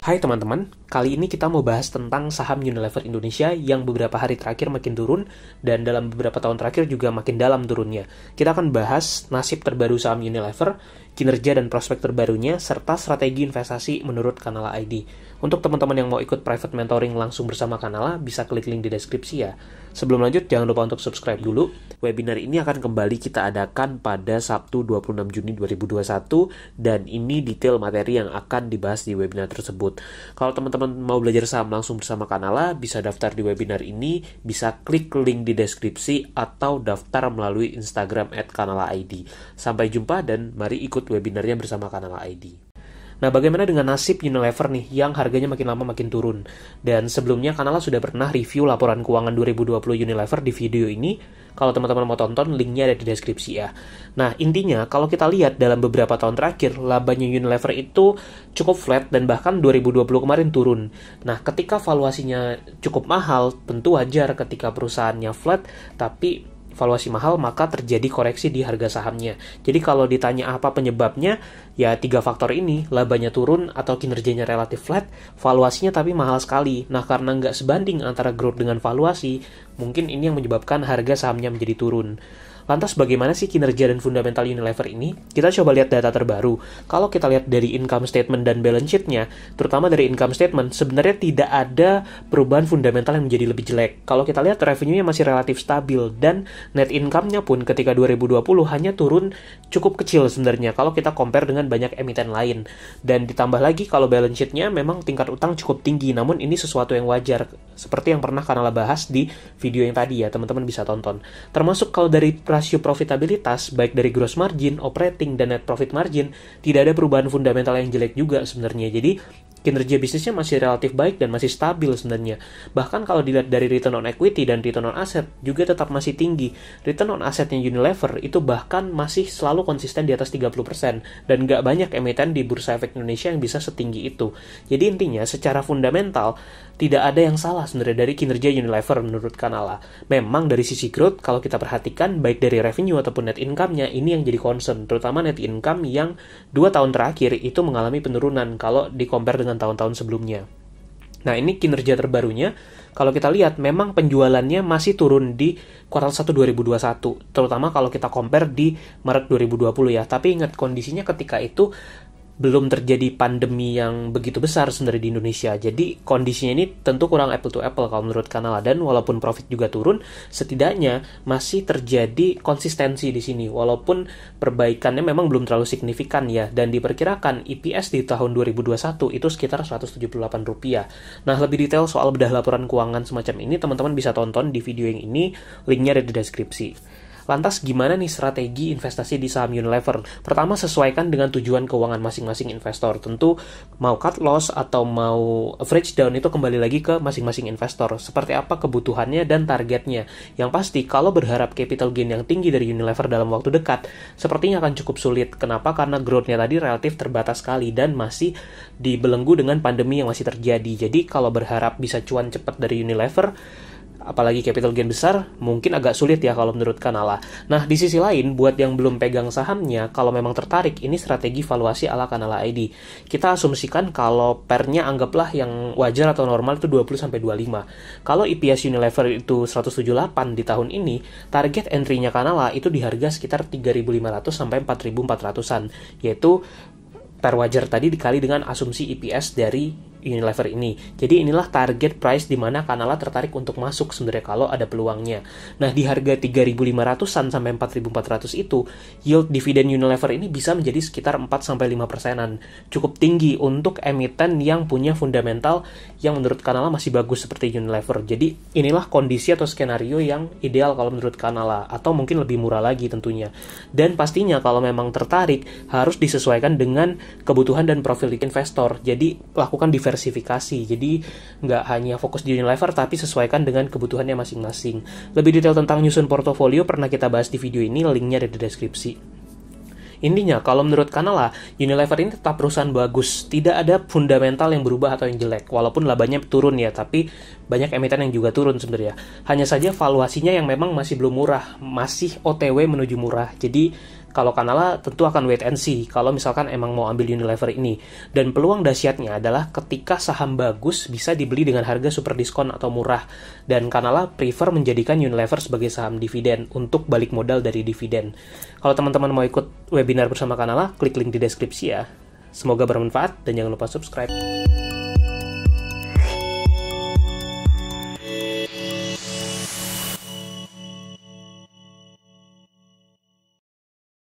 Hai teman-teman, kali ini kita mau bahas tentang saham Unilever Indonesia yang beberapa hari terakhir makin turun dan dalam beberapa tahun terakhir juga makin dalam turunnya. Kita akan bahas nasib terbaru saham Unilever, kinerja dan prospek terbarunya, serta strategi investasi menurut Kanala ID. Untuk teman-teman yang mau ikut private mentoring langsung bersama Kanala, bisa klik link di deskripsi ya. Sebelum lanjut, jangan lupa untuk subscribe dulu. Webinar ini akan kembali kita adakan pada Sabtu 26 Juni 2021 dan ini detail materi yang akan dibahas di webinar tersebut. Kalau teman-teman mau belajar saham langsung bersama Kanala, bisa daftar di webinar ini, bisa klik link di deskripsi atau daftar melalui Instagram @kanalaid. Sampai jumpa dan mari ikut webinarnya bersama Kanala ID. Nah, bagaimana dengan nasib Unilever nih yang harganya makin lama makin turun? Dan sebelumnya Kanala sudah pernah review laporan keuangan 2020 Unilever di video ini. Kalau teman-teman mau tonton, linknya ada di deskripsi ya. Nah, intinya kalau kita lihat dalam beberapa tahun terakhir, labanya Unilever itu cukup flat dan bahkan 2020 kemarin turun. Nah, ketika valuasinya cukup mahal, tentu wajar ketika perusahaannya flat, tapi valuasi mahal maka terjadi koreksi di harga sahamnya. Jadi kalau ditanya apa penyebabnya, ya 3 faktor ini, labanya turun atau kinerjanya relatif flat, valuasinya tapi mahal sekali. Nah, karena nggak sebanding antara growth dengan valuasi, mungkin ini yang menyebabkan harga sahamnya menjadi turun. Lantas bagaimana sih kinerja dan fundamental Unilever ini? Kita coba lihat data terbaru. Kalau kita lihat dari income statement dan balance sheet-nya, terutama dari income statement, sebenarnya tidak ada perubahan fundamental yang menjadi lebih jelek. Kalau kita lihat revenue-nya masih relatif stabil dan net income-nya pun ketika 2020 hanya turun cukup kecil sebenarnya kalau kita compare dengan banyak emiten lain. Dan ditambah lagi kalau balance sheet-nya memang tingkat utang cukup tinggi, namun ini sesuatu yang wajar. Seperti yang pernah Kanala bahas di video yang tadi ya, teman-teman bisa tonton. Termasuk kalau dari rasio profitabilitas, baik dari gross margin, operating, dan net profit margin, tidak ada perubahan fundamental yang jelek juga sebenarnya. Jadi, kinerja bisnisnya masih relatif baik dan masih stabil sebenarnya. Bahkan kalau dilihat dari return on equity dan return on asset, juga tetap masih tinggi. Return on assetnya Unilever itu bahkan masih selalu konsisten di atas 30%, dan nggak banyak emiten di Bursa Efek Indonesia yang bisa setinggi itu. Jadi intinya, secara fundamental, tidak ada yang salah sebenarnya dari kinerja Unilever menurut Kanala. Memang dari sisi growth, kalau kita perhatikan, baik dari revenue ataupun net income-nya, ini yang jadi concern. Terutama net income yang 2 tahun terakhir itu mengalami penurunan kalau di-compare dengan tahun-tahun sebelumnya. Nah, ini kinerja terbarunya. Kalau kita lihat, memang penjualannya masih turun di kuartal 1 2021. Terutama kalau kita compare di Maret 2020 ya. Tapi ingat, kondisinya ketika itu belum terjadi pandemi yang begitu besar sebenarnya di Indonesia. Jadi kondisinya ini tentu kurang apple to apple kalau menurut Kanala, dan walaupun profit juga turun, setidaknya masih terjadi konsistensi di sini walaupun perbaikannya memang belum terlalu signifikan ya, dan diperkirakan EPS di tahun 2021 itu sekitar Rp178. Nah, lebih detail soal bedah laporan keuangan semacam ini teman-teman bisa tonton di video yang ini, linknya ada di deskripsi. Lantas gimana nih strategi investasi di saham Unilever? Pertama, sesuaikan dengan tujuan keuangan masing-masing investor. Tentu mau cut loss atau mau average down itu kembali lagi ke masing-masing investor. Seperti apa kebutuhannya dan targetnya. Yang pasti kalau berharap capital gain yang tinggi dari Unilever dalam waktu dekat, sepertinya akan cukup sulit. Kenapa? Karena growth-nya tadi relatif terbatas sekali dan masih dibelenggu dengan pandemi yang masih terjadi. Jadi kalau berharap bisa cuan cepat dari Unilever, apalagi capital gain besar, mungkin agak sulit ya kalau menurut Kanala. Nah, di sisi lain, buat yang belum pegang sahamnya, kalau memang tertarik, ini strategi valuasi ala Kanala ID. Kita asumsikan kalau pernya anggaplah yang wajar atau normal itu 20-25. Kalau EPS Unilever itu 178 di tahun ini, target entry-nya Kanala itu di harga sekitar 3.500 sampai 4.400-an, yaitu per wajar tadi dikali dengan asumsi EPS dari Unilever ini. Jadi inilah target price di mana Kanala tertarik untuk masuk sebenarnya kalau ada peluangnya. Nah, di harga 3.500-an sampai 4.400 itu, yield dividen Unilever ini bisa menjadi sekitar 4-5%-an. Cukup tinggi untuk emiten yang punya fundamental yang menurut Kanala masih bagus seperti Unilever. Jadi inilah kondisi atau skenario yang ideal kalau menurut Kanala, atau mungkin lebih murah lagi tentunya. Dan pastinya kalau memang tertarik, harus disesuaikan dengan kebutuhan dan profil investor. Jadi lakukan diversifikasi. Jadi nggak hanya fokus di Unilever, tapi sesuaikan dengan kebutuhannya masing-masing. Lebih detail tentang nyusun portofolio pernah kita bahas di video ini, linknya ada di deskripsi. Intinya, kalau menurut Kanala, Unilever ini tetap perusahaan bagus. Tidak ada fundamental yang berubah atau yang jelek. Walaupun labanya turun ya, tapi banyak emiten yang juga turun sebenarnya. Hanya saja valuasinya yang memang masih belum murah. Masih OTW menuju murah. Jadi, Kalau Kanala tentu akan wait and see kalau misalkan emang mau ambil Unilever ini. Dan peluang dahsyatnya adalah ketika saham bagus bisa dibeli dengan harga super diskon atau murah. Dan Kanala prefer menjadikan Unilever sebagai saham dividen untuk balik modal dari dividen. Kalau teman-teman mau ikut webinar bersama Kanala, klik link di deskripsi ya. Semoga bermanfaat dan jangan lupa subscribe.